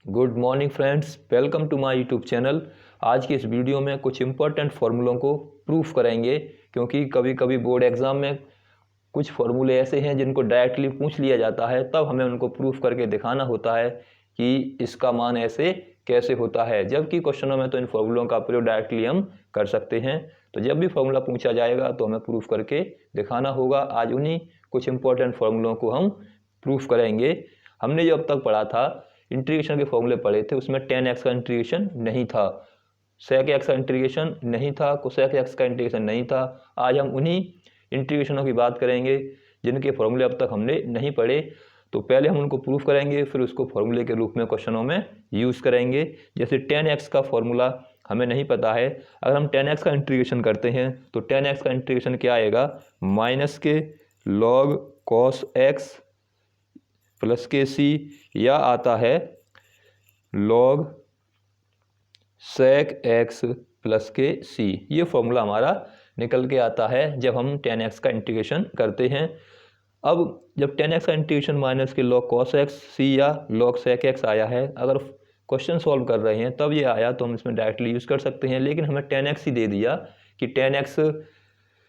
Good morning friends, welcome to my YouTube channel. आज की इस वीडियो में कुछ इंपॉर्टेंट फार्मूलों को प्रूफ करेंगे, क्योंकि कभी कभी बोर्ड एग्जाम में कुछ फार्मूले ऐसे हैं जिनको डायरेक्टली पूछ लिया जाता है, तब हमें उनको प्रूफ करके दिखाना होता है कि इसका मान ऐसे कैसे होता है। जबकि क्वेश्चनों में तो इन फार्मूलों का प्रयोग डायरेक्टली हम कर सकते हैं, तो जब भी फार्मूला पूछा जाएगा तो हमें प्रूफ करके दिखाना होगा। आज उन्हीं कुछ इंपॉर्टेंट फार्मूलों को हम प्रूफ करेंगे। हमने जो अब तक पढ़ा था, इंटीग्रेशन के फॉर्मूले पढ़े थे, उसमें tan x का इंटीग्रेशन नहीं था, sec x का इंटीग्रेशन नहीं था, cosec x का इंटीग्रेशन नहीं था। आज हम उन्हीं इंटीग्रेशनों की बात करेंगे जिनके फॉर्मूले अब तक हमने नहीं पढ़े। तो पहले हम उनको प्रूफ करेंगे, फिर उसको फॉर्मूले के रूप में क्वेश्चनों में यूज़ करेंगे। जैसे tan x का फॉर्मूला हमें नहीं पता है, अगर हम tan x का इंटीग्रेशन करते हैं तो tan x का इंटीग्रेशन क्या आएगा, माइनस के log cos x प्लस के सी, या आता है log sec x प्लस के सी। ये फॉर्मूला हमारा निकल के आता है जब हम tan x का इंटीग्रेशन करते हैं। अब जब tan x का इंटीग्रेशन माइनस के log cos x सी या log sec x आया है, अगर क्वेश्चन सॉल्व कर रहे हैं तब ये आया तो हम इसमें डायरेक्टली यूज़ कर सकते हैं। लेकिन हमें tan x ही दे दिया कि tan x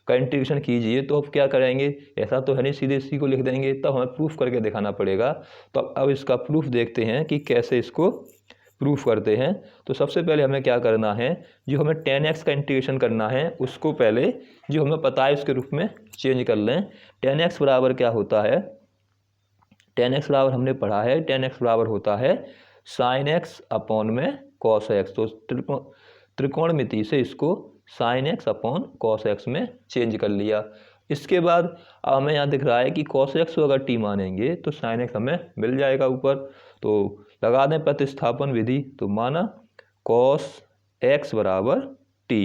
का इंटीग्रेशन कीजिए, तो अब क्या करेंगे, ऐसा तो है नहीं सीधे इसी को लिख देंगे, तब हमें प्रूफ करके दिखाना पड़ेगा। तो अब इसका प्रूफ देखते हैं कि कैसे इसको प्रूफ करते हैं। तो सबसे पहले हमें क्या करना है, जो हमें tan x का इंटीग्रेशन करना है उसको पहले जो हमें पता है उसके रूप में चेंज कर लें। tan x बराबर क्या होता है, tan x बराबर हमने पढ़ा है, tan x बराबर होता है sin x अपॉन में cos x। तो त्रिकोणमिति से इसको sin x upon cos x में चेंज कर लिया। इसके बाद हमें यहाँ दिख रहा है कि cos x को अगर t मानेंगे तो sin x हमें मिल जाएगा ऊपर। तो लगा दें प्रतिस्थापन विधि, तो माना cos x बराबर t।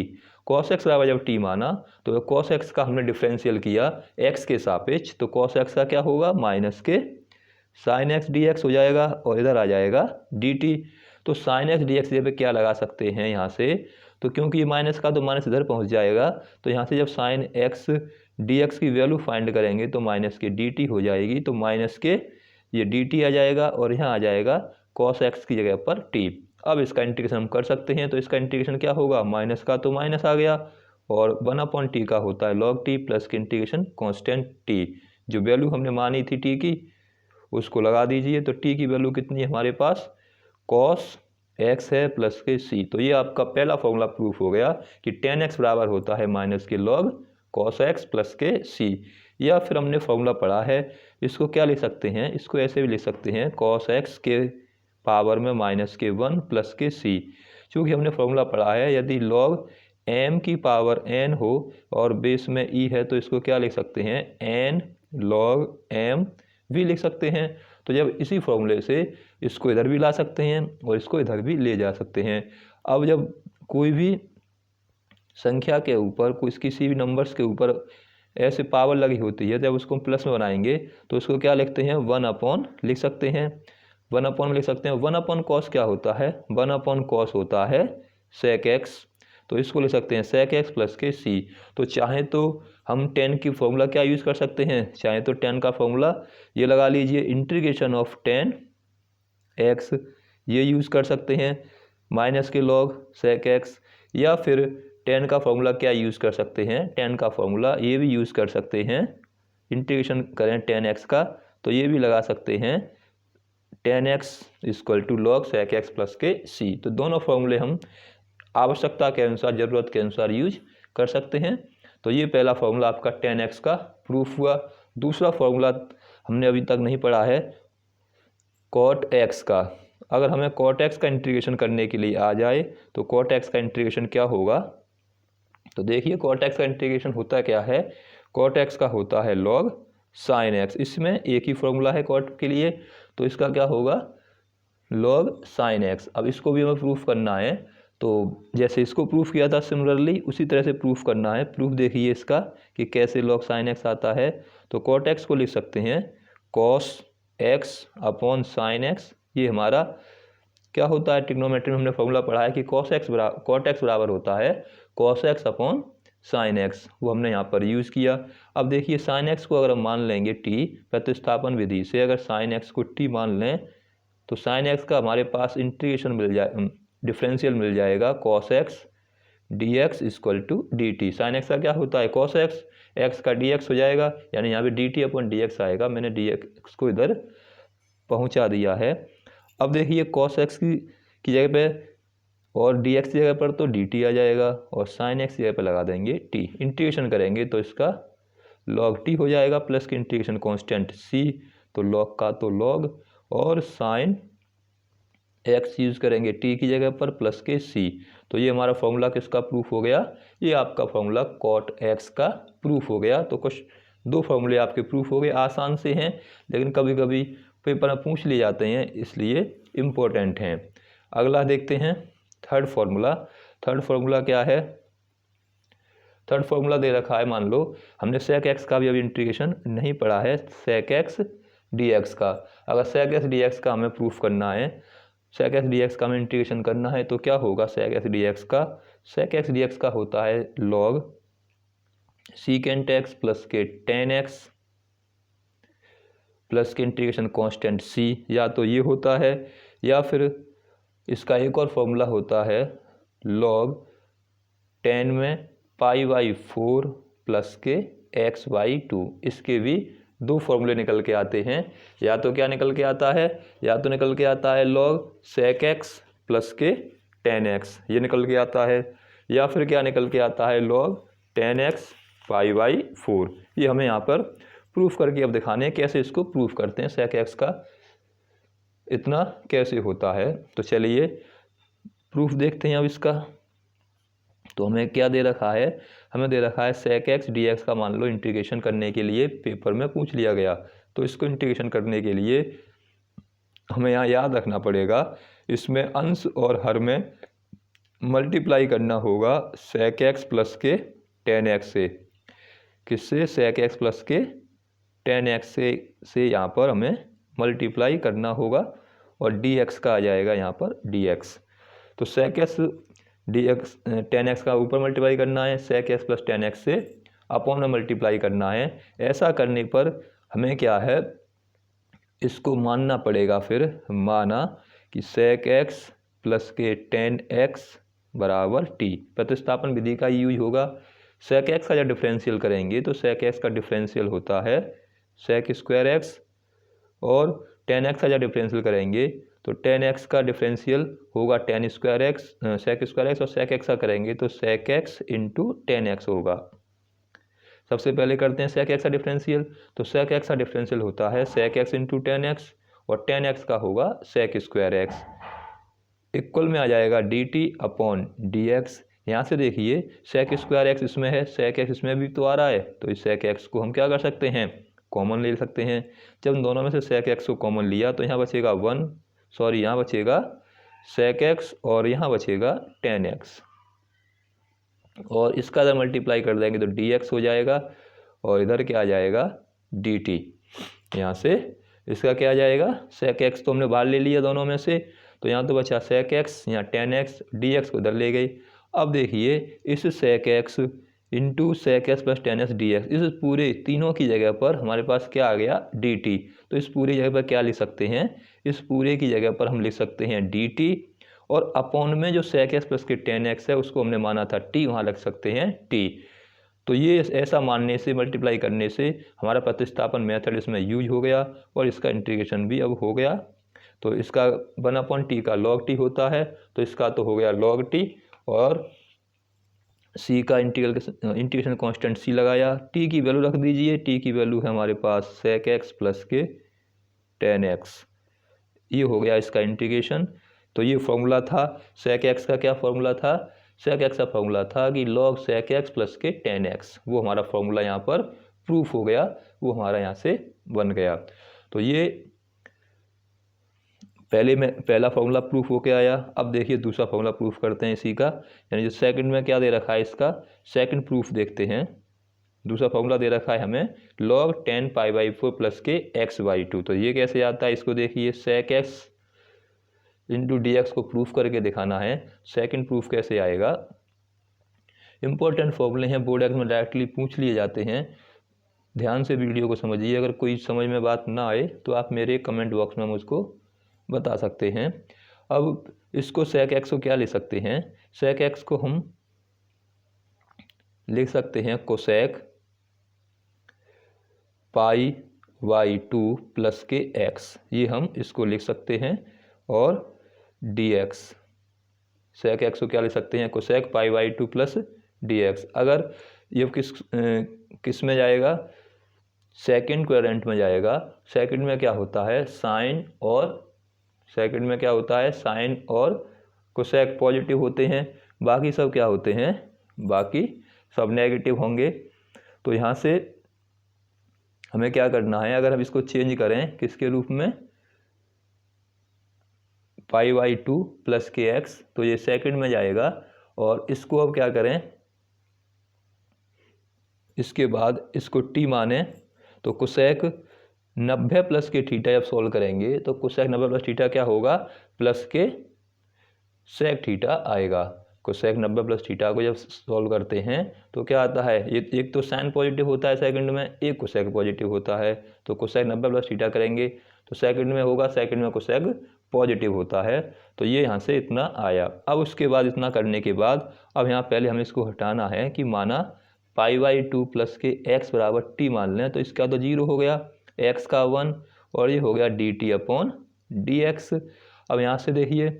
cos x बराबर जब t माना तो cos x का हमने डिफरेंशियल किया x के सापेक्ष, तो cos x का क्या होगा, माइनस के sin x dx हो जाएगा और इधर आ जाएगा dt। तो sin x dx पे क्या लगा सकते हैं यहाँ से, तो क्योंकि ये माइनस का तो माइनस इधर पहुँच जाएगा, तो यहाँ से जब sin x dx की वैल्यू फाइंड करेंगे तो माइनस के dt हो जाएगी। तो माइनस के ये dt आ जाएगा और यहाँ आ जाएगा cos x की जगह पर t। अब इसका इंटीग्रेशन हम कर सकते हैं, तो इसका इंटीग्रेशन क्या होगा, माइनस का तो माइनस आ गया और 1/t का होता है log t प्लस के इंटीग्रेशन कॉन्स्टेंट t। जो वैल्यू हमने मानी थी t की उसको लगा दीजिए, तो t की वैल्यू कितनी है हमारे पास, cos x है प्लस के c। तो ये आपका पहला फॉर्मूला प्रूफ हो गया कि tan x बराबर होता है माइनस के log cos x प्लस के c। या फिर हमने फॉर्मूला पढ़ा है, इसको क्या लिख सकते हैं, इसको ऐसे भी लिख सकते हैं cos x के पावर में माइनस के 1 प्लस के c। क्योंकि हमने फॉर्मूला पढ़ा है, यदि log m की पावर n हो और बेस में e है तो इसको क्या लिख सकते हैं, n log m भी लिख सकते हैं। तो जब इसी फॉर्मूले से इसको इधर भी ला सकते हैं और इसको इधर भी ले जा सकते हैं। अब जब कोई भी संख्या के ऊपर किसी भी नंबर्स के ऊपर ऐसे पावर लगी होती है, जब उसको प्लस में बनाएंगे तो उसको क्या लिखते हैं, 1/, लिख सकते हैं 1/, में लिख सकते हैं 1/cos क्या होता है, 1/cos होता है sec x। तो इसको लिख सकते हैं sec x प्लस के c। तो चाहे तो हम tan की फॉर्मूला क्या यूज़ कर सकते हैं, चाहे तो tan का फॉर्मूला ये लगा लीजिए, इंटीग्रेशन ऑफ tan x ये यूज़ कर सकते हैं माइनस के log sec x। या फिर tan का फॉर्मूला क्या यूज़ कर सकते हैं, tan का फॉर्मूला ये भी यूज़ कर सकते हैं, इंटीग्रेशन करें tan x का तो ये भी लगा सकते हैं tan x equal to log sec x plus के c। तो दोनों फॉर्मूले हम आवश्यकता के अनुसार, ज़रूरत के अनुसार यूज कर सकते हैं। तो ये पहला फॉर्मूला आपका tan x का प्रूफ हुआ। दूसरा फॉर्मूला हमने अभी तक नहीं पढ़ा है, cot x का। अगर हमें cot x का इंटीग्रेशन करने के लिए आ जाए तो cot x का इंटीग्रेशन क्या होगा, तो देखिए cot x का इंटीग्रेशन होता क्या है, cot x का होता है log sin x। इसमें एक ही फॉर्मूला है cot के लिए, तो इसका क्या होगा, log sin x। अब इसको भी हमें प्रूफ करना है, तो जैसे इसको प्रूफ किया था सिमिलरली उसी तरह से प्रूफ करना है। प्रूफ देखिए इसका कि कैसे log sin x आता है। तो cot x को लिख सकते हैं cos x upon sin x। ये हमारा क्या होता है, ट्रिग्नोमेट्री में हमने फॉर्मूला पढ़ा है कि cot x बराबर होता है cos x upon sin x, वो हमने यहाँ पर यूज़ किया। अब देखिए sin x को अगर हम मान लेंगे t, प्रतिस्थापन विधि से अगर sin x को t मान लें तो साइन एक्स का हमारे पास इंटीग्रेशन मिल जाए, डिफरेंशियल मिल जाएगा cos x d x equal to d t. Sine x का क्या होता है कॉस एक्स, एक्स का डी एक्स हो जाएगा, यानी यहाँ पे डी टी अपन डी एक्स आएगा। मैंने डी एक्स को इधर पहुँचा दिया है। अब देखिए कॉस एक्स की जगह पे और डी एक्स की जगह पर तो डी टी आ जाएगा, और साइन एक्स की जगह पर लगा देंगे टी। इंटीग्रेशन करेंगे तो इसका लॉग टी हो जाएगा, प्लस की इंटीग्रेशन कांस्टेंट सी, तो लॉग का तो लॉग, और साइन एक्स यूज़ करेंगे टी की जगह पर प्लस के सी। तो ये हमारा फॉर्मूला किसका प्रूफ हो गया, ये आपका फॉर्मूला कॉट एक्स का प्रूफ हो गया। तो कुछ दो फॉर्मूले आपके प्रूफ हो गए, आसान से हैं लेकिन कभी कभी पेपर में पूछ लिए जाते हैं, इसलिए इम्पोर्टेंट हैं। अगला देखते हैं थर्ड फार्मूला। थर्ड फार्मूला क्या है, थर्ड फार्मूला दे रखा है, मान लो हमने सेक एक्स का भी अभी इंटीग्रेशन नहीं पढ़ा है, सेक एक्स डी एक्स का। अगर सेक एक्स डी एक्स का हमें प्रूफ करना है, सेक एक्स डी एक्स का हमें इंटीग्रेशन करना है, तो क्या होगा सेक एक्स डी एक्स का, सेक एक्स डी एक्स का होता है लॉग सीकेंट एक्स प्लस के टेन एक्स प्लस के इंटीग्रेशन कांस्टेंट सी, या तो ये होता है, या फिर इसका एक और फॉर्मूला होता है लॉग 10 में पाई बाई 4 प्लस के एक्स बाई 2। इसके भी दो फॉर्मूले निकल के आते हैं, या तो क्या निकल के आता है, या तो निकल के आता है लॉग सेक एक्स प्लस के 10x, ये निकल के आता है, या फिर क्या निकल के आता है लॉग 10x पाई बाई 4। ये हमें यहाँ पर प्रूफ करके अब दिखाने हैं कैसे इसको प्रूफ करते हैं, सेक एक्स का इतना कैसे होता है। तो चलिए प्रूफ देखते हैं अब इसका। तो हमें क्या दे रखा है, हमें दे रखा है सेक एक्स डी एक्स का, मान लो इंटीग्रेशन करने के लिए पेपर में पूछ लिया गया। तो इसको इंटीग्रेशन करने के लिए हमें यहाँ याद रखना पड़ेगा, इसमें अंश और हर में मल्टीप्लाई करना होगा सेक एक्स प्लस के 10x से। किससे, सेक एक्स प्लस के 10x से यहाँ पर हमें मल्टीप्लाई करना होगा, और dx का आ जाएगा यहाँ पर dx। तो सेक एक्स डी एक्स 10x का ऊपर मल्टीप्लाई करना है, सेक एक्स प्लस 10x से अपॉन में मल्टीप्लाई करना है। ऐसा करने पर हमें क्या है, इसको मानना पड़ेगा, फिर माना कि सेक एक्स प्लस के 10x बराबर टी। प्रतिस्थापन विधि का यूज होगा। सेक एक्स का जब डिफरेंशियल करेंगे तो सेक एक्स का डिफरेंशियल होता है सेक स्क्वायर एक्स, और 10x का जब डिफरेंशियल करेंगे तो 10x का डिफरेंशियल होगा 10 square x sec square x, और सेक एक्स का करेंगे तो सेक एक्स इंटू 10x होगा। सबसे पहले करते हैं सेक एक्स का डिफरेंशियल। तो सेक एक्स का डिफरेंशियल होता है सेक एक्स इंटू 10x, और 10x का होगा सेक स्क्वायर एक्स, इक्वल में आ जाएगा D T upon D x. यहाँ से देखिए सेक स्क्वायर एक्स इसमें है, सेक एक्स इसमें भी तो आ रहा है, तो इस सेक एक्स को हम क्या कर सकते हैं, कॉमन ले सकते हैं। जब दोनों में से सेक एक्स को कॉमन लिया तो यहाँ बचेगा यहाँ बचेगा सेक एक्स, और यहाँ बचेगा 10x, और इसका अगर मल्टीप्लाई कर देंगे तो dx हो जाएगा, और इधर क्या आ जाएगा dt। यहाँ से इसका क्या आ जाएगा, सेक एक्स तो हमने बाहर ले लिया दोनों में से, तो यहाँ तो बचा सेक एक्स, यहाँ 10x, dx को इधर ले गई। अब देखिए इस sec x into sec x plus 10x dx, इस पूरे तीनों की जगह पर हमारे पास क्या आ गया dt। तो इस पूरी जगह पर क्या लिख सकते हैं, इस पूरे की जगह पर हम लिख सकते हैं dt, और अपॉन में जो सेक एक्स प्लस के 10x है उसको हमने माना था t, वहाँ रख सकते हैं t। तो ये ऐसा मानने से, मल्टीप्लाई करने से हमारा प्रतिस्थापन मेथड इसमें यूज हो गया, और इसका इंटीग्रेशन भी अब हो गया। तो इसका 1/t का log t होता है, तो इसका तो हो गया log t, और c का इंटीग्रेशन कांस्टेंट c लगाया, t की वैल्यू रख दीजिए, t की वैल्यू है हमारे पास सेक एक्स प्लस के 10x। ये हो गया इसका इंटीग्रेशन। तो ये फॉर्मूला था सेक एक्स का, क्या फॉर्मूला था, सेक एक्स का फॉर्मूला था कि लॉग सेक एक्स प्लस के 10x, वो हमारा फॉर्मूला यहाँ पर प्रूफ हो गया, वो हमारा यहाँ से बन गया। तो ये पहला फॉर्मूला प्रूफ होके आया। अब देखिए दूसरा फॉर्मूला प्रूफ करते हैं इसी का, यानी जो सेकंड में क्या दे रखा है, इसका सेकंड प्रूफ देखते हैं। दूसरा फॉर्मूला दे रखा है हमें log 10 पाई बाई 4 प्लस के x बाई 2। तो ये कैसे आता है, इसको देखिए sec x into d x को प्रूफ करके दिखाना है। सेकंड प्रूफ कैसे आएगा, इंपॉर्टेंट फॉर्मूले हैं, बोर्ड एग्जाम में डायरेक्टली पूछ लिए जाते हैं, ध्यान से वीडियो को समझिए। अगर कोई समझ में बात ना आए तो आप मेरे कमेंट बॉक्स में मुझको बता सकते हैं। अब इसको sec x को क्या ले सकते हैं, sec x को हम लिख सकते हैं कोसेक पाई वाई टू प्लस के एक्स, ये हम इसको लिख सकते हैं। और dx, sec x को क्या लिख सकते हैं, कोसेक पाई वाई टू प्लस dx। अगर ये किस में जाएगा, सेकंड क्वाड्रेंट में जाएगा। सेकंड में क्या होता है, साइन और कोसेक पॉजिटिव होते हैं, बाकी सब क्या होते हैं, बाकी सब नेगेटिव होंगे। तो यहाँ से हमें क्या करना है, अगर हम इसको चेंज करें किसके रूप में, पाई वाई टू प्लस के एक्स, तो ये सेकंड में जाएगा। और इसको अब क्या करें, इसके बाद इसको टी माने, तो कोसेक 90 प्लस के थीटा जब सॉल्व करेंगे तो कोसेक 90 प्लस थीटा क्या होगा, प्लस के सेक थीटा आएगा। कोसेक 90 प्लस थीटा को जब सॉल्व करते हैं तो क्या आता है, ये एक तो साइन पॉजिटिव होता है सेकंड में, एक कोसेक पॉजिटिव होता है। तो कोसेक 90 प्लस थीटा करेंगे तो सेकंड में होगा, सेकंड में कोसेक पॉजिटिव होता है। तो ये यहाँ से इतना आया। अब उसके बाद इतना करने के बाद अब यहाँ पहले हमें इसको हटाना है कि माना पाई वाई टू प्लस के एक्स बराबर टी मान लें, तो इसका तो 0 हो गया, एक्स का 1 और ये हो गया D T upon D x. अब यहाँ से देखिए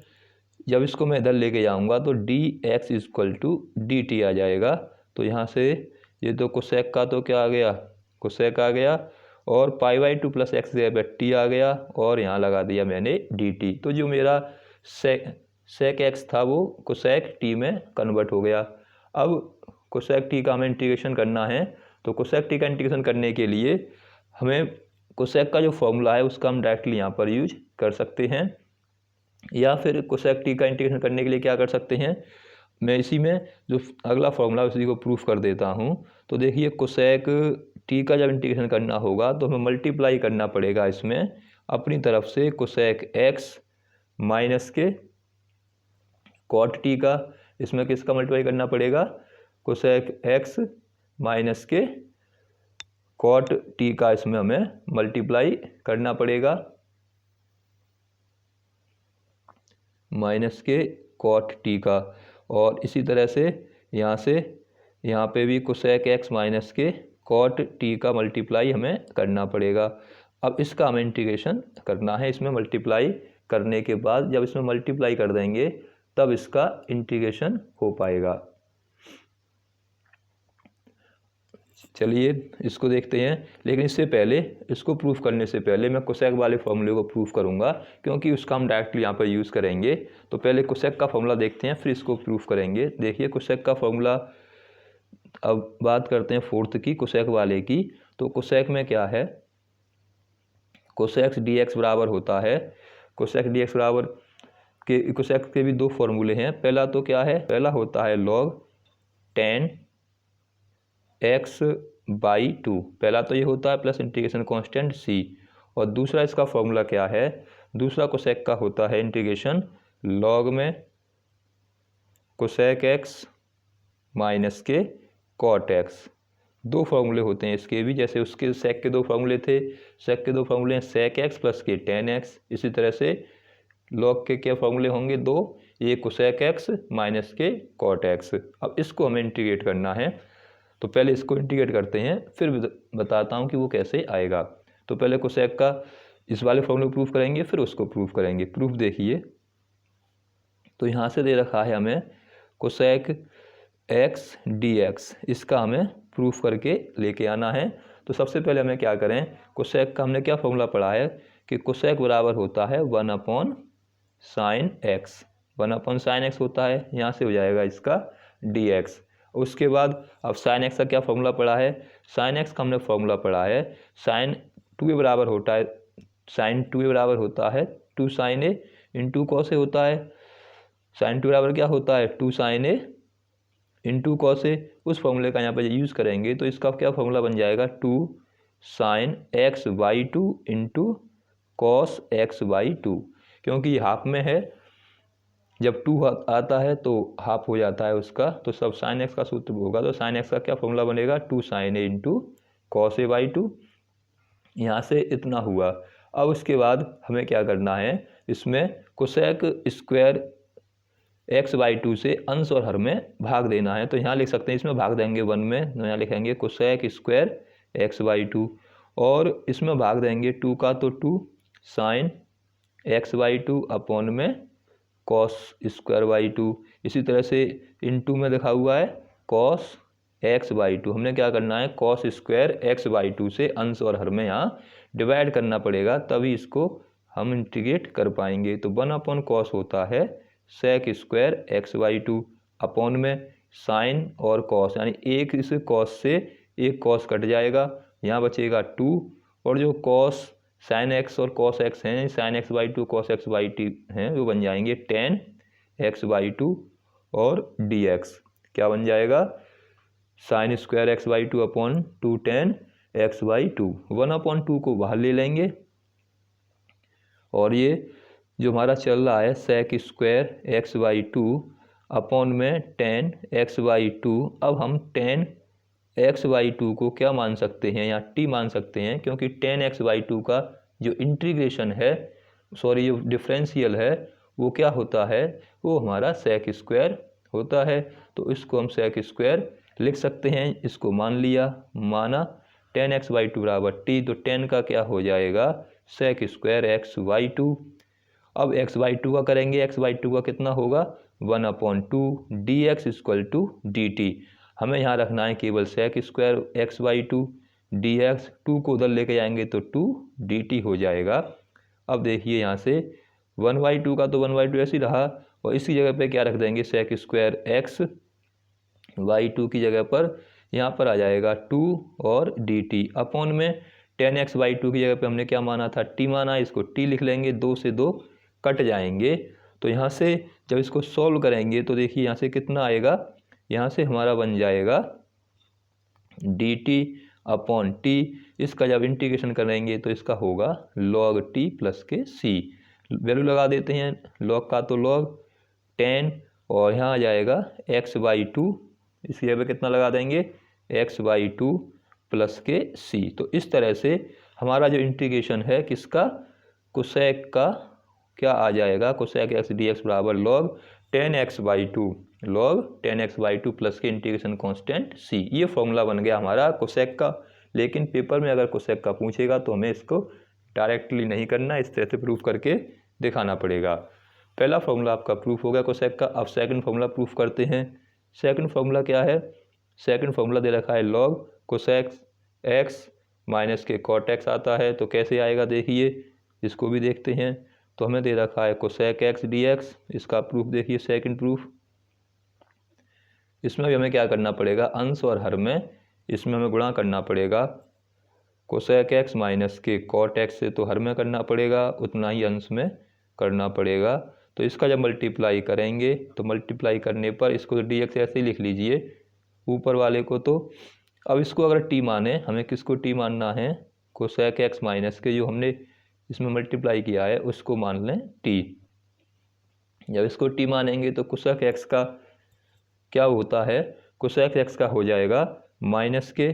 जब इसको मैं इधर लेके जाऊँगा तो d x equal to d t आ जाएगा। तो यहाँ से ये तो कोसेक का तो क्या आ गया, कोसेक आ गया, और pi y two plus x t आ गया, और यहाँ लगा दिया मैंने डी टी। तो जो मेरा सेक एक्स था वो कोसेक टी में कन्वर्ट हो गया। अब कोसेक टी का हमें इंटीग्रेशन करना है, तो कोसेक टी का इंटीग्रेशन करने के लिए हमें कोसेक का जो फॉर्मूला है उसका हम डायरेक्टली यहाँ पर यूज कर सकते हैं, या फिर कोसेक टी का इंटीग्रेशन करने के लिए क्या कर सकते हैं, मैं इसी में जो अगला फॉर्मूला उसी को प्रूफ कर देता हूँ। तो देखिए कोसेक टी का जब इंटीग्रेशन करना होगा तो हमें मल्टीप्लाई करना पड़ेगा इसमें अपनी तरफ से कोसेक एक्स माइनस के कॉट टी का, इसमें किसका मल्टीप्लाई करना पड़ेगा, कोसेक एक्स माइनस के कॉट टी का इसमें हमें मल्टीप्लाई करना पड़ेगा, माइनस के कॉट टी का। और इसी तरह से यहाँ पे भी कोसेक एक्स माइनस के कॉट टी का मल्टीप्लाई हमें करना पड़ेगा। अब इसका हमें इंटीग्रेशन करना है, इसमें मल्टीप्लाई करने के बाद जब इसमें मल्टीप्लाई कर देंगे तब इसका इंटीग्रेशन हो पाएगा। चलिए इसको देखते हैं, लेकिन इससे पहले इसको प्रूफ करने से पहले मैं कोसेक वाले फॉर्मूले को प्रूफ करूंगा, क्योंकि उसका हम डायरेक्टली यहाँ पर यूज़ करेंगे। तो पहले कोसेक का फॉर्मूला देखते हैं, फिर इसको प्रूफ करेंगे। देखिए कोसेक का फॉर्मूला, अब बात करते हैं फोर्थ की, कोसेक वाले की। तो कोसेक में क्या है, कोसेक डी एक्स बराबर होता है, कोसेक डी एक्स बराबर के कोसेक के भी दो फॉर्मूले हैं। पहला तो क्या है, पहला होता है लॉग 10 एक्स बाई टू, पहला तो ये होता है प्लस इंटीग्रेशन कांस्टेंट सी। और दूसरा इसका फॉर्मूला क्या है, दूसरा कोसेक का होता है इंटीग्रेशन लॉग में कोसेक एक्स माइनस के कॉट एक्स। दो फार्मूले होते हैं इसके भी, जैसे उसके सेक के दो फार्मूले थे, सेक के दो फार्मूले हैं सेक एक्स प्लस के टेन एक्स। इसी तरह से लॉग के क्या फार्मूले होंगे दो, ये कोसेक एक्स माइनस के कॉट एक्स। अब इसको हमें इंटीग्रेट करना है, तो पहले इसको इंटीग्रेट करते हैं फिर बताता हूँ कि वो कैसे आएगा। तो पहले कोसेक का इस वाले फॉर्मूले को प्रूफ करेंगे, फिर उसको प्रूफ करेंगे। प्रूफ देखिए, तो यहाँ से दे रखा है हमें कोसेक एक्स डी एक्स, इसका हमें प्रूफ करके लेके आना है। तो सबसे पहले हमें क्या करें, कोसेक का हमने क्या फॉर्मूला पढ़ा है कि कोसेक बराबर होता है 1 साइन एक्स, 1 साइन एक्स होता है, यहाँ से हो जाएगा इसका डी एक्स। उसके बाद अब साइन एक्स का क्या फॉर्मूला पढ़ा है, साइन एक्स का हमने फॉर्मूला पढ़ा है साइन 2a बराबर होता है, साइन 2a बराबर होता है 2 साइन ए इंटू कॉस ए होता है। साइन 2 बराबर क्या होता है 2 साइन ए इंटू कॉस ए। उस फॉर्मूले का यहाँ पर यूज़ करेंगे तो इसका क्या फॉर्मूला बन जाएगा 2 sine x by two into cos x by two, क्योंकि हाफ में है, जब 2 आता है तो हाफ हो जाता है उसका। तो सब साइन एक्स का सूत्र होगा, तो साइन एक्स का क्या फॉर्मूला बनेगा 2 sine a into cos a by two. यहाँ से इतना हुआ। अब उसके बाद हमें क्या करना है, इसमें कोसेक स्क्वायर x/2 से अंश और हर में भाग देना है। तो यहाँ लिख सकते हैं, इसमें भाग देंगे 1 में, तो यहाँ लिखेंगे कोसेक स्क्वायर x/2, और इसमें भाग देंगे 2 का तो 2 साइन x/2 अपॉन में कॉस स्क्वायर/2। इसी तरह से इनटू में लिखा हुआ है कॉस x/2। हमने क्या करना है, कॉस स्क्वायर x/2 से अंश और हर में यहाँ डिवाइड करना पड़ेगा, तभी इसको हम इंटीग्रेट कर पाएंगे। तो 1 अपॉन कॉस होता है सेक स्क्वायर x/2 अपॉन में साइन और कॉस, यानी एक इस कॉस से एक कॉस कट जाएगा, यहाँ बचेगा 2, और जो कॉस साइन x और कॉस x हैं, साइन x/2 कॉस x/2 हैं, वो बन जाएंगे tan x/2 और dx क्या बन जाएगा, sine square x/2 upon 2 tan x/2। 1/2 को बाहर ले लेंगे, और ये जो हमारा चल रहा है सेक स्क्वायर x/2 अपॉन में tan x/2। अब हम tan x/2 को क्या मान सकते हैं, यहाँ t मान सकते हैं, क्योंकि tan x/2 का जो इंटीग्रेशन है, सॉरी जो डिफरेंशियल है, वो क्या होता है, वो हमारा सेक स्क्वायर होता है। तो इसको हम सेक स्क्वायर लिख सकते हैं, इसको मान लिया, माना tan x/2 बराबर t, तो tan का क्या हो जाएगा, सेक स्क्वायर x/2। अब x/2 का करेंगे, x/2 का कितना होगा 1/2 dx इक्वल टू dt। हमें यहाँ रखना है केवल सेक स्क्वायर x/2 dx, 2 को उधर लेके जाएंगे तो 2 dt हो जाएगा। अब देखिए यहाँ से 1/2 का तो 1/2 ऐसे ही रहा, और इसी जगह पे क्या रख देंगे, सेक स्क्वायर x/2 की जगह पर यहाँ पर आ जाएगा 2 और dt अपॉन में tan x/2 की जगह पे हमने क्या माना था, t माना, इसको t लिख लेंगे, 2 से 2 कट जाएंगे। तो यहाँ से जब इसको सॉल्व करेंगे तो देखिए यहाँ से कितना आएगा, यहाँ से हमारा बन जाएगा dt अपॉन t। इसका जब इंटीग्रेशन करेंगे तो इसका होगा log t प्लस के c। वैल्यू लगा देते हैं, log का तो log tan, और यहाँ आ जाएगा x/2, इसकी जगह पे कितना लगा देंगे, x/2 प्लस के c। तो इस तरह से हमारा जो इंटीग्रेशन है किसका, कोसेक का क्या आ जाएगा, कोसेक x dx बराबर log tan x/2, log tan x/2 plus के इंटीग्रेशन कांस्टेंट c। ये फॉर्मूला बन गया हमारा कोसेक का। लेकिन पेपर में अगर कोसेक का पूछेगा तो हमें इसको डायरेक्टली नहीं करना, इस तरह से प्रूफ करके दिखाना पड़ेगा। पहला फॉर्मूला आपका प्रूफ हो गया कोसेक का। अब सेकंड फॉर्मूला प्रूफ करते हैं। सेकंड फॉर्मूला क्या है, सेकंड फॉर्मूला दे रखा है log कोसेक x माइनस के कॉट x आता है। तो कैसे आएगा देखिए, इसको भी देखते हैं। तो हमें दे रखा है कोसेक x dx, इसका प्रूफ देखिए सेकंड प्रूफ। इसमें भी हमें क्या करना पड़ेगा, अंश और हर में इसमें हमें गुणा करना पड़ेगा। कोसेक x माइनस के कॉट x से तो हर में करना पड़ेगा, उतना ही अंश में करना पड़ेगा। तो इसका जब मल्टीप्लाई करेंगे तो मल्टीप्लाई करने पर इसको तो dx ऐसे ही लिख लीजिए ऊपर वाले को। तो अब इसको अगर t माने, हमें किसको t मानना है, कोसेक x माइनस के जो हमने इसमें मल्टीप्लाई किया है उसको मान लें t। जब इसको t मानेंगे तो कोसेक x का क्या होता है, कोसेक x का हो जाएगा माइनस के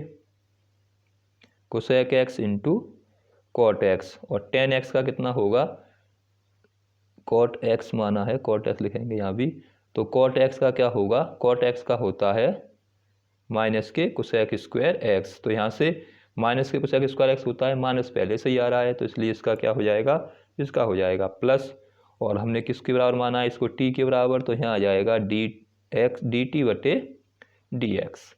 cosec x into cot x, और tan x का कितना होगा, कॉट x माना है, कॉट x लिखेंगे यहाँ भी। तो कॉट x का क्या होगा, कॉट x का होता है माइनस के कोसेक स्क्वायर x। तो यहाँ से माइनस के कोसेक स्क्वायर x होता है, माइनस पहले से ही आ रहा है, तो इसलिए इसका क्या हो जाएगा, इसका हो जाएगा प्लस, और हमने किसके बराबर माना है, इसको t के बराबर। तो यहाँ आ जाएगा dx dt बटे dx।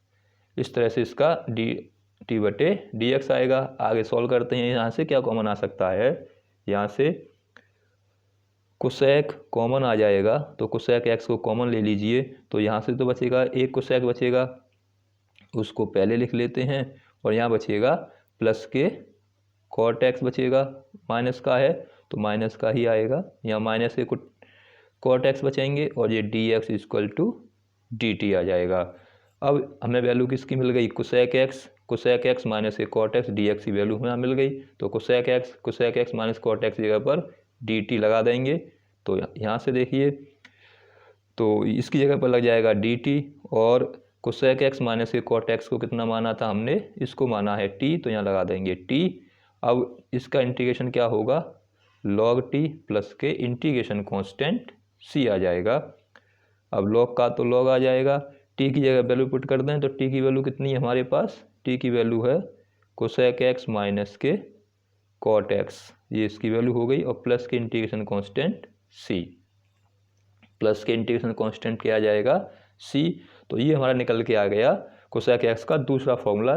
इस तरह से इसका dt बटे dx आएगा। आगे सॉल्व करते हैं, यहाँ से क्या कॉमन आ सकता है, यहाँ से कोसेक कॉमन आ जाएगा। तो कोसेक x को कॉमन ले लीजिए, तो यहाँ से तो बचेगा एक कोसेक बचेगा, उसको पहले लिख लेते हैं, और यहाँ बचेगा प्लस के कॉट x बचेगा, माइनस का है तो माइनस का ही आएगा, यहाँ माइनस के कॉट x बचेंगे, और ये dx इक्वल टू dt आ जाएगा। अब हमें वैल्यू किसकी मिल गई, कोसेक x माइनस के कॉट x dx की वैल्यू हमें मिल गई। तो cosec x minus cot x जगह पर dt लगा देंगे। तो यहाँ से देखिए, तो इसकी जगह पर लग जाएगा dt, और कोसेक x माइनस के कॉट x को कितना माना था हमने, इसको माना है t, तो यहाँ लगा देंगे t। अब इसका इंटीग्रेशन क्या होगा, log t प्लस के इंटीग्रेशन कांस्टेंट c आ जाएगा। अब log का तो log आ जाएगा, t की जगह वैल्यू पुट कर दें तो t की वैल्यू कितनी है हमारे पास, t की वैल्यू है कोसेक x माइनस के कॉट x, ये इसकी वैल्यू हो गई। और प्लस के इंटीग्रेशन कांस्टेंट c, प्लस के इंटीग्रेशन कांस्टेंट क्या आ जाएगा c। तो ये हमारा निकल के आ गया कोसेक x का दूसरा फॉर्मूला।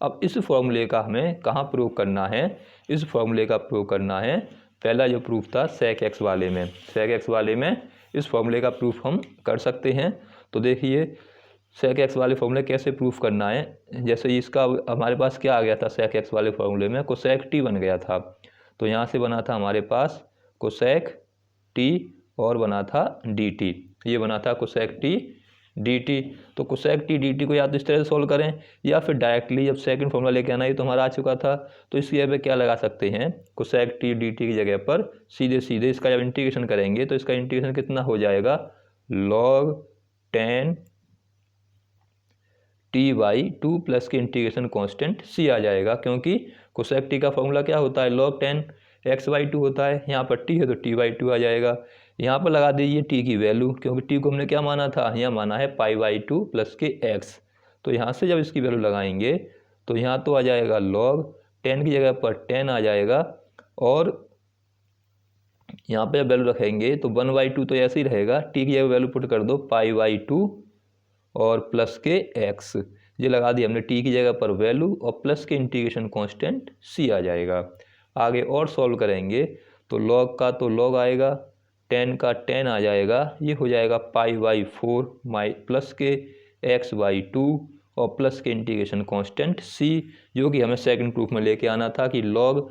अब इस फॉर्मूले का हमें कहाँ प्रयोग करना है, इस फॉर्मूले का प्रयोग करना है पहला जो प्रूफ था सेक एक्स वाले में, सेक एक्स वाले में इस फॉर्मूले का प्रूफ हम कर सकते हैं। तो देखिए सेक एक्स वाले फॉर्मूले कैसे प्रूफ करना है, जैसे इसका हमारे पास क्या आ गया था सेक एक्स वाले फॉर्मूले में, कोसेक टी बन गया था। तो यहाँ से बना था हमारे पास कोसेक टी और बना था डी टी, ये बना था कोसेक टी डी टी। तो कोसेक टी डी टी को या तो इस तरह से सोल्व करें या फिर डायरेक्टली जब सेकंड फॉर्मूला लेके आना, ये तो हमारा आ चुका था, तो इसकी जगह पे क्या लगा सकते हैं, कोसेक टी डी टी की जगह पर सीधे सीधे इसका जब इंटीग्रेशन करेंगे तो इसका इंटीग्रेशन कितना हो जाएगा, log 10 टी बाई 2 प्लस के इंटीग्रेशन कांस्टेंट c आ जाएगा, क्योंकि कोसेक टी का फॉर्मूला क्या होता है, log 10 x/2 होता है। यहाँ पर t है तो t/2 आ जाएगा। यहाँ पर लगा दीजिए t की वैल्यू, क्योंकि t को हमने क्या माना था, यहाँ माना है π/2 प्लस के x। तो यहाँ से जब इसकी वैल्यू लगाएंगे तो यहाँ तो आ जाएगा log 10 की जगह पर 10 आ जाएगा, और यहाँ पे जब वैल्यू रखेंगे तो 1/2 तो ऐसे ही रहेगा, t की जगह वैल्यू पुट कर दो π/2 और प्लस के x, ये लगा दी हमने t की जगह पर वैल्यू और प्लस के इंटीग्रेशन कांस्टेंट c आ जाएगा। आगे और सॉल्व करेंगे तो log का तो log आएगा, 10 का 10 आ जाएगा, ये हो जाएगा π/4 प्लस के x/2 और प्लस के इंटीग्रेशन कांस्टेंट c, जो कि हमें सेकंड प्रूफ में लेके आना था कि log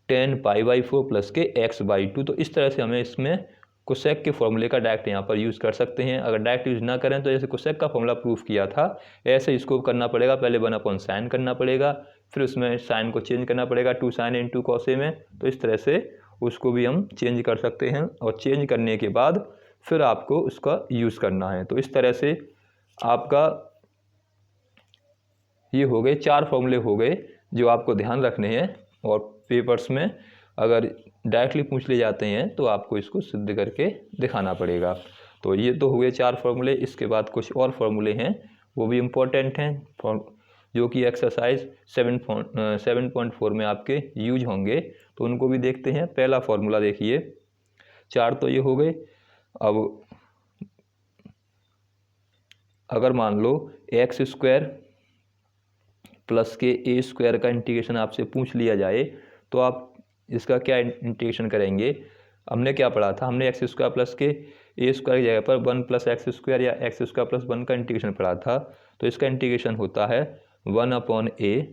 10 π/4 प्लस के x/2। तो इस तरह से हमें इसमें कोसेक के फॉर्मूले का डायरेक्ट यहाँ पर यूज़ कर सकते हैं। अगर डायरेक्ट यूज़ ना करें तो जैसे कोसेक का फॉर्मूला प्रूफ किया था ऐसे इसको करना पड़ेगा, पहले 1/sin करना पड़ेगा, फिर उसमें साइन को चेंज करना पड़ेगा 2 sin into cos में। तो इस तरह से उसको भी हम चेंज कर सकते हैं, और चेंज करने के बाद फिर आपको उसका यूज़ करना है। तो इस तरह से आपका ये हो गए 4 फॉर्मूले हो गए जो आपको ध्यान रखने हैं, और पेपर्स में अगर डायरेक्टली पूछ ले जाते हैं तो आपको इसको सिद्ध करके दिखाना पड़ेगा। तो ये तो हुए 4 फॉर्मूले। इसके बाद कुछ और फॉर्मूले हैं वो भी इम्पोर्टेंट हैं, जो कि एक्सरसाइज 7.4 में आपके यूज होंगे, तो उनको भी देखते हैं। पहला फॉर्मूला देखिए, 4 तो ये हो गए। अब अगर मान लो x² प्लस के a² का इंटीग्रेशन आपसे पूछ लिया जाए तो आप इसका क्या इंटीग्रेशन करेंगे। हमने क्या पढ़ा था, हमने x² प्लस के a² की जगह पर 1 + x² या x² + 1 का इंटीग्रेशन पढ़ा था। तो इसका इंटीग्रेशन होता है 1/a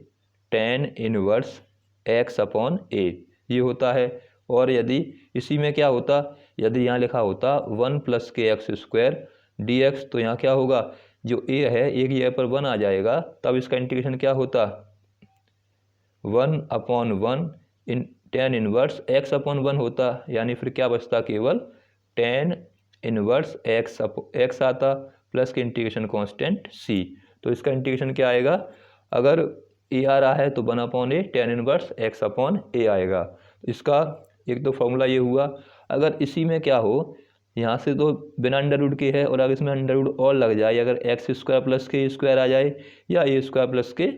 tan इनवर्स x/a, ये होता है। और यदि इसी में क्या होता, यदि यहाँ लिखा होता 1 + के x² dx, तो यहाँ क्या होगा, जो a है a की जगह पर 1 आ जाएगा, तब इसका इंटीग्रेशन क्या होता 1/1 tan इनवर्स x/1 होता, यानी फिर क्या बचता, केवल tan इनवर्स x आता प्लस के इंटीग्रेशन कांस्टेंट c। तो इसका इंटीग्रेशन क्या आएगा, अगर a आ रहा है तो 1/a tan इनवर्स x/a आएगा। इसका एक तो फॉर्मूला ये हुआ। अगर इसी में क्या हो, यहाँ से तो बिना अंडर के है, और अगर इसमें अंडर और लग जाए, अगर x² प्लस के a² आ जाए या a² प्लस के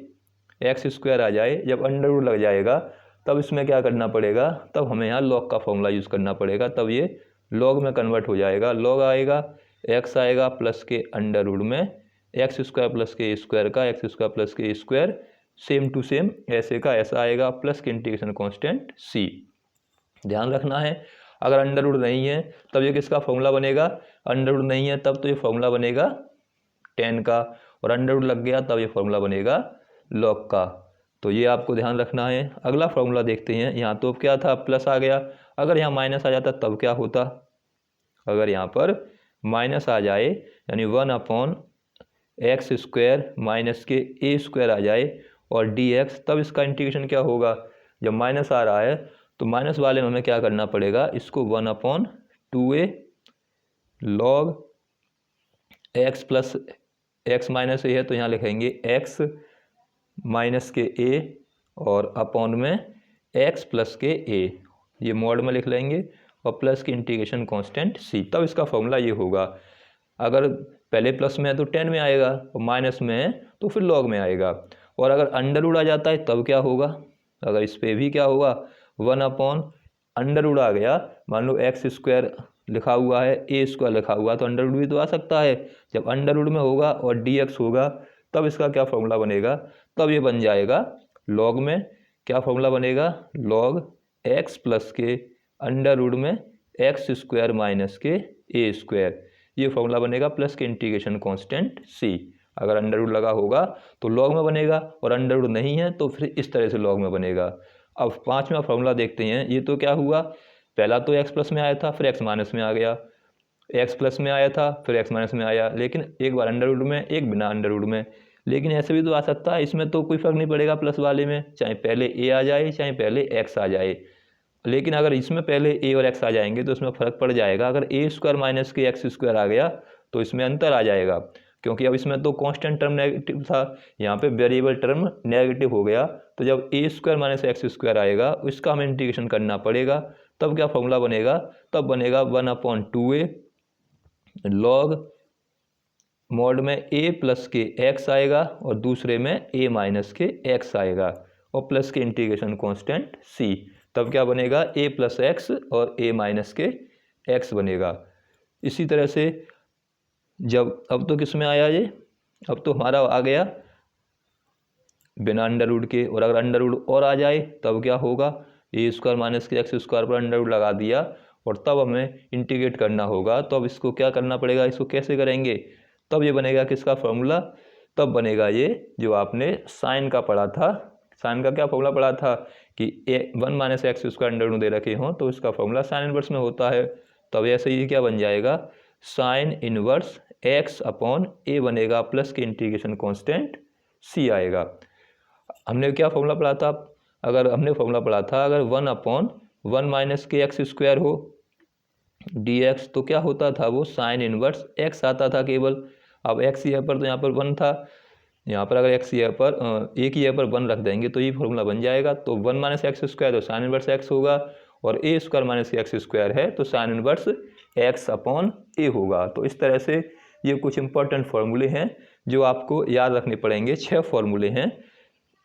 x² आ जाए, जब अंडर लग जाएगा तब इसमें क्या करना पड़ेगा, तब हमें यहाँ log का फॉर्मूला यूज़ करना पड़ेगा, तब ये log में कन्वर्ट हो जाएगा। log आएगा, x आएगा प्लस के अंडर में x² प्लस के a² का x² प्लस के a², सेम टू सेम ऐसे का ऐसा आएगा, प्लस के इंटीग्रेशन कांस्टेंट c। ध्यान रखना है, अगर अंडर रूट नहीं है तब ये किसका फॉर्मूला बनेगा, अंडर रूट नहीं है तब तो ये फॉर्मूला बनेगा tan का, और अंडर रूट लग गया तब ये फॉर्मूला बनेगा log का। तो ये आपको ध्यान रखना है। अगला फॉर्मूला देखते हैं। यहाँ तो क्या था, प्लस आ गया, अगर यहाँ माइनस आ जाता तब क्या होता, अगर यहाँ पर माइनस आ जाए यानी 1/x² माइनस के a² आ जाए और dx, तब इसका इंटीग्रेशन क्या होगा, जब माइनस आ रहा है तो माइनस वाले में हमें क्या करना पड़ेगा, इसको 1/2a log x plus x minus a है तो यहाँ लिखेंगे x माइनस के a और अपॉन में x प्लस के a, ये मॉड में लिख लेंगे और प्लस की इंटीग्रेशन कांस्टेंट c, तब इसका फॉर्मूला ये होगा। अगर पहले प्लस में है तो 10 में आएगा और माइनस में है तो फिर लॉग में आएगा। और अगर अंडर रूट आ जाता है तब क्या होगा, अगर इस पर भी क्या होगा 1 अंडर रूट आ गया, मान लो एक्स स्क्वायर लिखा हुआ है ए स्क्वायर लिखा हुआ तो अंडर रूट भी तो आ सकता है। जब अंडर रूट में होगा और dx होगा तब इसका क्या फॉर्मूला बनेगा, तब ये बन जाएगा लॉग में क्या फॉर्मूला बनेगा, लॉग एक्स प्लस के अंडर रूट में एक्स स्क्वायर माइनस के ए स्क्वायर, ये फॉर्मूला बनेगा प्लस के इंटीग्रेशन कांस्टेंट c। अगर अंडर रूट लगा होगा तो लॉग में बनेगा और अंडर रूट नहीं है तो फिर इस तरह से लॉग में बनेगा। अब पांचवा फॉर्मूला देखते हैं। ये तो क्या हुआ, पहला तो x प्लस में आया था फिर x माइनस में आ गया, x प्लस में आया था फिर x माइनस में आया, लेकिन एक बार अंडर रूट में एक बिना अंडर रूट में। लेकिन ऐसे भी तो आ सकता है, इसमें तो कोई फर्क नहीं पड़ेगा प्लस वाले में, चाहे पहले a आ जाए चाहे पहले x आ जाए। लेकिन अगर इसमें पहले a और x आ जाएंगे तो इसमें फ़र्क पड़ जाएगा। अगर a स्क्वायर माइनस के एक्स स्क्वायर आ गया तो इसमें अंतर आ जाएगा, क्योंकि अब इसमें तो कांस्टेंट टर्म नेगेटिव था, यहाँ पे वेरिएबल टर्म नेगेटिव हो गया। तो जब a square minus x square आएगा इसका हमें इंटीग्रेशन करना पड़ेगा, तब क्या फॉर्मूला बनेगा, तब बनेगा 1/2a लॉग मॉड में a प्लस के x आएगा और दूसरे में a माइनस के x आएगा और प्लस के इंटीग्रेशन कांस्टेंट c, तब क्या बनेगा a प्लस एक्स और a माइनस के x बनेगा। इसी तरह से जब अब तो किस में आया ये, अब तो हमारा आ गया बिना अंडर रूट के, और अगर अंडर रूट और आ जाए तब क्या होगा, ए स्क्वायर माइनस के एक्स स्क्वायर पर अंडर रूट लगा दिया और तब हमें इंटीग्रेट करना होगा। तो अब इसको क्या करना पड़ेगा, इसको कैसे करेंगे, तब ये बनेगा किसका फॉर्मूला, तब बनेगा ये जो आपने साइन का पढ़ा था, साइन का क्या फॉर्मूला पढ़ा था कि 1 minus x square under root दे रखे हों तो इसका फॉर्मूला साइन इनवर्स में होता है। तब ऐसे ही क्या बन जाएगा, साइन इनवर्स एक्स अपॉन ए बनेगा प्लस के इंटीग्रेशन कांस्टेंट सी आएगा। हमने क्या फॉर्मूला पढ़ा था, अगर हमने फॉर्मूला पढ़ा था अगर 1/1 माइनस के एक्स स्क्वायर हो dx तो क्या होता था, वो साइन इनवर्स x आता था केवल। अब x यहाँ पर तो यहाँ पर 1 था, यहाँ पर अगर x यहाँ पर एक यहाँ पर 1 रख देंगे तो ये फॉर्मूला बन जाएगा। तो 1 माइनस एक्स स्क्वायर तो साइन इनवर्स x होगा और a square minus x square है तो sine inverse x upon a होगा। तो इस तरह से ये कुछ इंपॉर्टेंट फार्मूले हैं जो आपको याद रखने पड़ेंगे। 6 फार्मूले हैं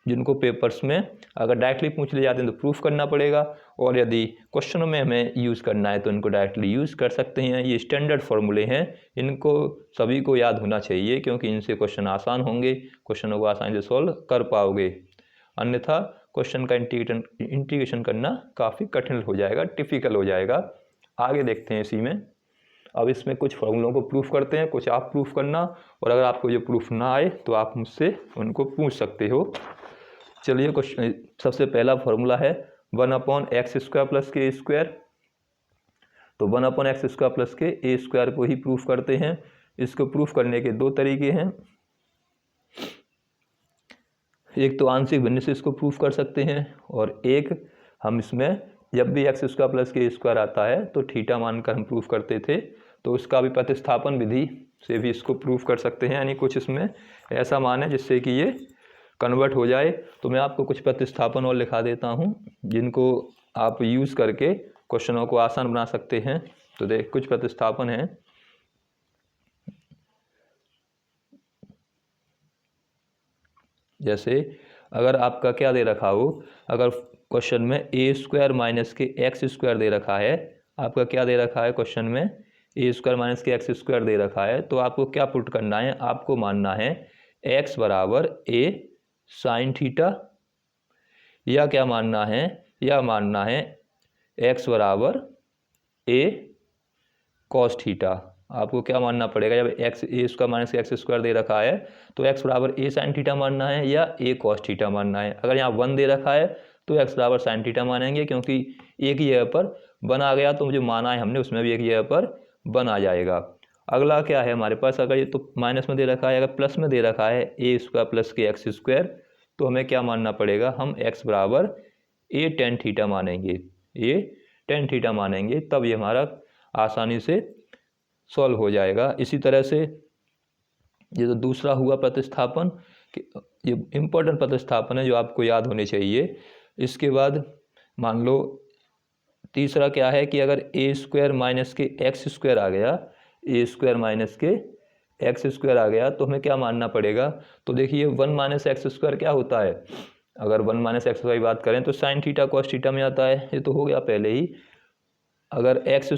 जिनको पेपर्स में अगर डायरेक्टली पूछ ले जाते हैं तो प्रूफ करना पड़ेगा, और यदि क्वेश्चनों में हमें यूज़ करना है तो इनको डायरेक्टली यूज़ कर सकते हैं। ये स्टैंडर्ड फार्मूले हैं, इनको सभी को याद होना चाहिए क्योंकि इनसे क्वेश्चन आसान होंगे, क्वेश्चनों को आसानी से सॉल्व कर पाओगे। अन्यथा क्वेश्चन का इंटीग्रेशन करना काफ़ी कठिन हो जाएगा, टिपिकल हो जाएगा। आगे देखते हैं इसी में। अब इसमें कुछ फॉर्मूलों को प्रूफ करते हैं, कुछ आप प्रूफ करना, और अगर आपको ये प्रूफ ना आए तो आप मुझसे उनको पूछ सकते हो। चलिए क्वेश्चन, सबसे पहला फॉर्मूला है 1/x स्क्वायर प्लस के स्क्वायर। तो 1/x स्क्वायर प्लस के ए स्क्वायर को ही प्रूफ करते हैं। इसको प्रूफ करने के 2 तरीके हैं, एक तो आंशिक भिन्न से इसको प्रूफ कर सकते हैं और एक हम इसमें जब भी x स्क्वायर प्लस के स्क्वायर आता है तो थीटा मानकर हम प्रूफ करते थे, तो उसका भी प्रतिस्थापन विधि से भी इसको प्रूफ कर सकते हैं। यानी कुछ इसमें ऐसा मान है जिससे कि ये कन्वर्ट हो जाए। तो मैं आपको कुछ प्रतिस्थापन और लिखा देता हूँ जिनको आप यूज़ करके क्वेश्चनों को आसान बना सकते हैं। तो देख कुछ प्रतिस्थापन हैं, जैसे अगर आपका क्या दे रखा हो, अगर क्वेश्चन में ए स्क्वायर माइनस के एक्स स्क्वायर दे रखा है, आपका क्या दे रखा है क्वेश्चन में ए स्क्वायर माइनस के एक्स स्क्वायर दे रखा है, तो आपको क्या पुट करना है, आपको मानना है x बराबर ए साइन थीटा, या क्या मानना है, या मानना है x बराबर ए कॉस थीटा। आपको क्या मानना पड़ेगा, जब x ए स्क्वायर माइनस एक्स स्क्वायर दे रखा है तो x बराबर ए साइन थीटा मानना है या ए कॉस थीटा मानना है। अगर यहाँ 1 दे रखा है तो x बराबर साइन थीटा मानेंगे, क्योंकि एक ही जगह पर 1 आ गया तो जो माना है हमने उसमें भी एक जगह पर 1 आ जाएगा। अगला क्या है हमारे पास, अगर ये तो माइनस में दे रखा है, अगर प्लस में दे रखा है ए स्क्वायर प्लस के एक्स स्क्वायर, तो हमें क्या मानना पड़ेगा, हम x बराबर ए टेन थीटा मानेंगे, ए टेन थीटा मानेंगे, तब ये हमारा आसानी से सॉल्व हो जाएगा। इसी तरह से ये तो दूसरा हुआ प्रतिस्थापन, ये इम्पोर्टेंट प्रतिस्थापन है जो आपको याद होने चाहिए। इसके बाद मान लो तीसरा क्या है कि अगर ए स्क्वायर माइनस के एक्स स्क्वायर आ गया, ए स्क्वायर माइनस के एक्स स्क्वायर आ गया तो हमें क्या मानना पड़ेगा। तो देखिए 1 माइनस एक्स स्क्वायर क्या होता है, अगर 1 माइनस एक्स की बात करें तो साइन थीटा कॉस थीटा में आता है, ये तो हो गया पहले ही। अगर एक्स